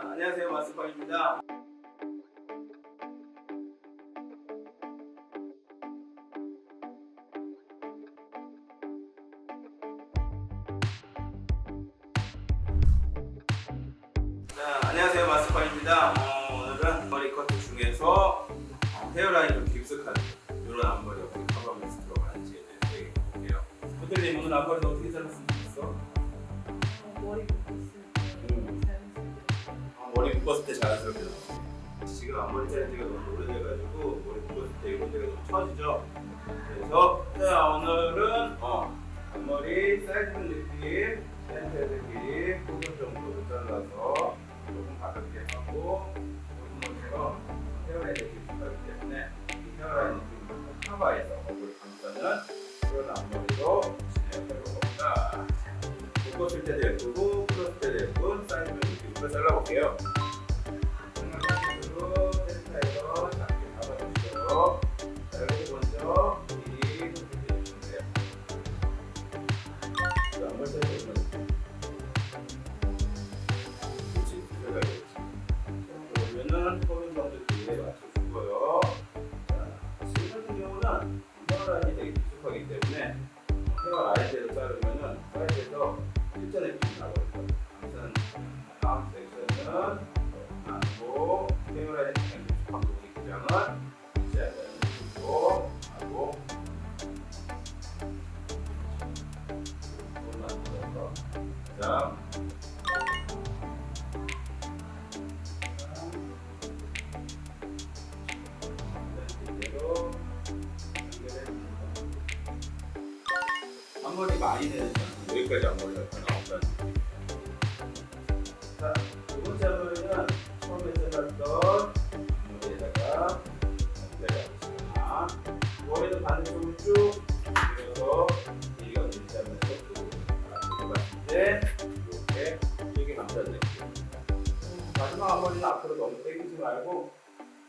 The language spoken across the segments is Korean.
안녕하세요, 마스터입니다. 안녕하세요, 마스터입니다. 오늘은 머리 커트 중에서 헤어라인을 깊숙한 이런 앞머리 어떻게 커버하면서 들어가는지에 대해서 얘기해 볼게요. 호텔님, 오늘 앞머리는 어떻게 잘랐으면 좋겠어? 머리 묶었을 때 자연스럽게. 머리 묶었을 때 자연스럽게 나오고, 지금 앞머리 자른 지가 너무 오래돼가지고 머리 묶었을 때 이런 데가 좀 처지죠. 그래서 오늘은 앞머리 사이즈는 느낌, 센터의 길이 9분 정도로 잘라서 조금 가볍게 하고, 머리처럼 헤어라인이 깊숙하기 때문에 이 헤어라인이 좀 커버해서 얼굴을 감싸는 그런 앞머리로 진행해 봅니다. 묶었을 때도 예쁘고 풀었을 때도 예쁜 사이즈는 느낌으로 잘라볼게요. 생각으로 센터에서 작게 잡아주시고, 자, 여기 먼저 미리 손질해 주시면 돼요. 앞머리 사이즈는 그렇지, 들어가야지. 그러면은 소변 정도 뒤에 맞춰주고요. 지금 같은 경우는 헤어라인이 되게 깊숙하기 때문에 헤어라인대로 자르면은 사이즈에서 일전에 빛이 나거든요. 아무튼 다음 섹션은 하고 헤어라인이 그냥 깊숙한 부분이 기장은 유지하지 않는 식으로 하고 조금만 더 가장 이대로 연결해줍니다. 앞머리 많이 내는 지 여기까지 앞머리가 나온다는 느낌이에요. 자, 두 번째 앞머리는 처음에 잘랐던 앞머리에다가 연결해주시거나, 머리는 반대쪽으로 쭉 밀어서 길이가 밀리자면서 앞으로 갔을 때 이렇게 길게 감싸는 느낌. 마지막 앞머리는 앞으로 너무 당기지 말고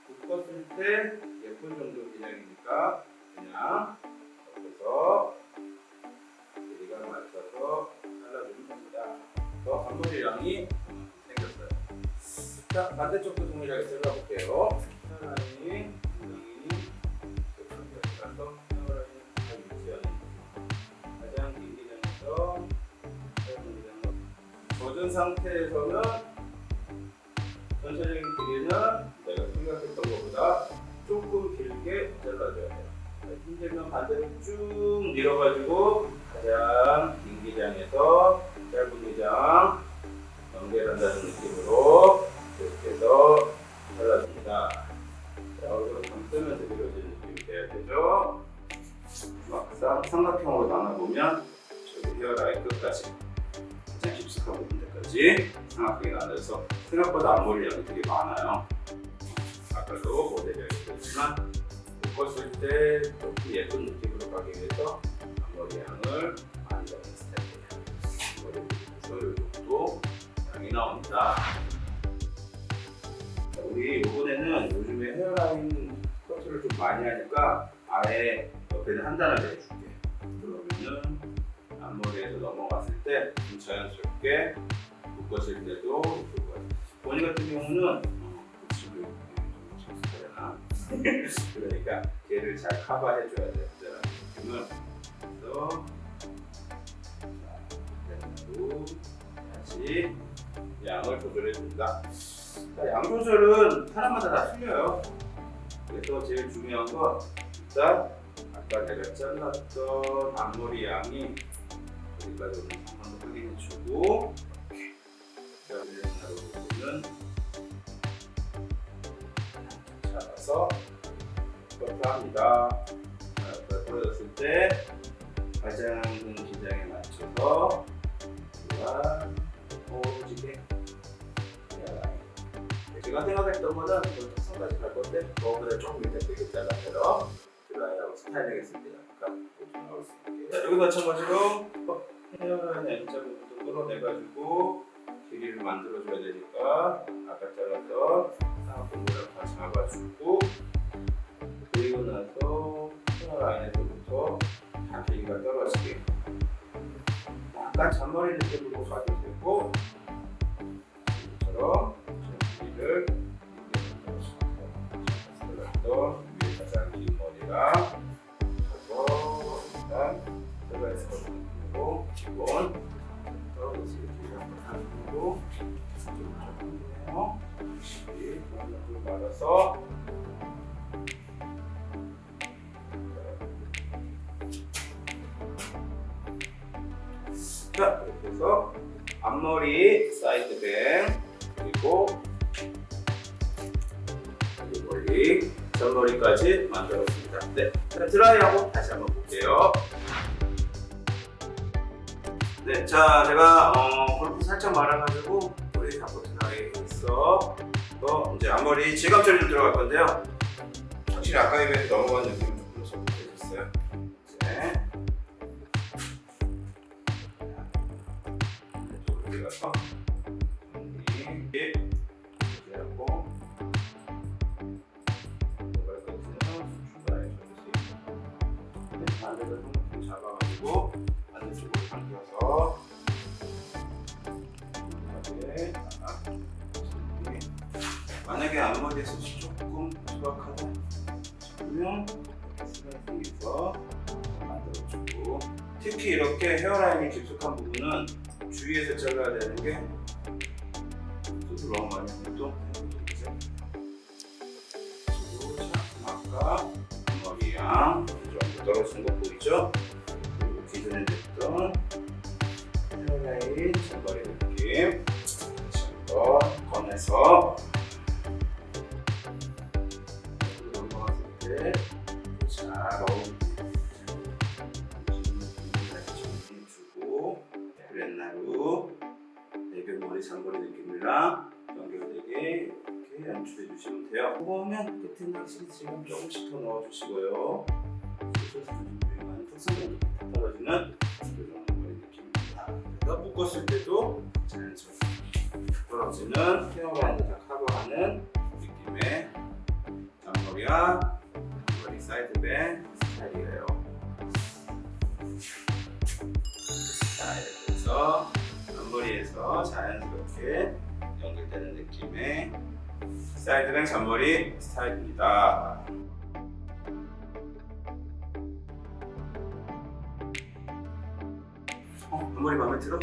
묶었을 때 예쁜 정도 기장이니까 그냥 옆에서 길이가 맞춰서 잘라주면 됩니다. 더 앞머리 양이 생겼어요. 자, 반대쪽도 동일하게 잘라볼게요. 헤어라인이 가서 헤어라인을 잘 유지하는 가장 긴 기장에서 짧은 기장으로 젖은 상태에서는 전체적인 길이는 내가 생각했던 것보다 조금 길게 잘라줘야 돼요. 힘들면 반대로 쭉 밀어가지고 가장 긴 기장에서 짧은 기장 연결한다는 느낌으로 이렇게 해서 잘라줍니다. 자, 얼굴을 감싸면서 밀어지는 느낌이 돼야 되죠. 막상 삼각형으로 나눠보면 저기 헤어라인 끝까지 가장 깊숙한 부분들까지 삼각형이 나눠서 생각보다 앞머리 양이 되게 많아요. 아까도 모델이 알려드렸지만 묶었을 때 조금 예쁜 느낌으로 가기 위해서 앞머리 양을 많이 넣는 스타일이에요. 머리 쪽도 양이 나옵니다. 자, 우리 이번에는 요즘에 헤어라인 커트를 좀 많이 하니까 아예 옆에는 한 단을 내줄게. 그러면은 앞머리에서 넘어갔을 때 좀 자연스럽게 묶었을 때도 예쁠 거예요. 본인 같은 경우는 그러니까 걔를 잘 커버해줘야 된다는 느낌을 그래서 또 다시 양을 조절해줍니다. 양 조절은 사람마다 다 틀려요. 그래서 제일 중요한 건 일단 아까 내가 잘랐던 앞머리 양이 어디까지 오는지 한번 확인해주고 부분은 잡아서 이렇게 합니다. 떨어졌을 때 가장 큰 기장에 맞춰서 또한 오지게 제가 생각했던 거는 턱선까지 갈 건데 그거보다 조금 밑에 되게 잘라서 드라이하고 스타일링 했을 때 약간 나올 수 있게. 자, 여기 마찬가지로 헤어라인 N자 부분도 끌어내가지고 길이를 만들어줘야 되니까 아까 잘랐던 쌍꺼풀을 다 잡아주고, 그리고 나서 헤어라인에서부터 다 길이가 떨어지게 약간 잔머리 느낌으로 가도 되고, 이처럼 다시 물을 말아서 자, 이렇게 해서 앞머리, 사이드뱅, 그리고 머리, 전머리까지 만들었습니다. 네, 자, 드라이하고 다시 한번 볼게요. 네, 자, 제가 골프 살짝 말아가지고 머리 잡고 드라이 했어. 이제 앞머리 질감 처리 좀 들어갈 건데요. 확실히 아까에 비해 넘어간 느낌이 조금 적극해졌어요. 네. 이쪽으로 들어가서 이렇게 하고 반대로 좀 잡아가지고 반대쪽으로 당겨서 만약에 앞머리에 숱이 조금 투박하다 싶으면 슬라이딩해서 만들어주고, 특히 이렇게 헤어라인이 깊숙한 부분은 주위에서 잘라야 되는 게 숱을 너무 많이 해도 아까 앞머리랑 좀 떨어진 거 보이죠? 그리고 기존에 냈던 헤어라인 잔머리 느낌 다시 한번 꺼내서 넘어갔을 때 잘 주고, 브렛나루 애교머리 잔머리 느낌이랑 연결되게 이렇게 연출해 주시면 돼요. 보면 끝에 낚시 지금 조금씩 더 넣어주시고요. 특성이 떨어지는 이런 머리 느낌입니다. 그래서 묶었을 때도 자연스럽게 떨어지는 헤어라인을 다 커버하는 느낌의 잔머리와 머리 사이드뱅 스타일이에요. 자, 이렇게 해서 앞머리에서 자연스럽게 연결되는 느낌의 사이드뱅 잔머리 스타일입니다. 앞머리 마음에 들어?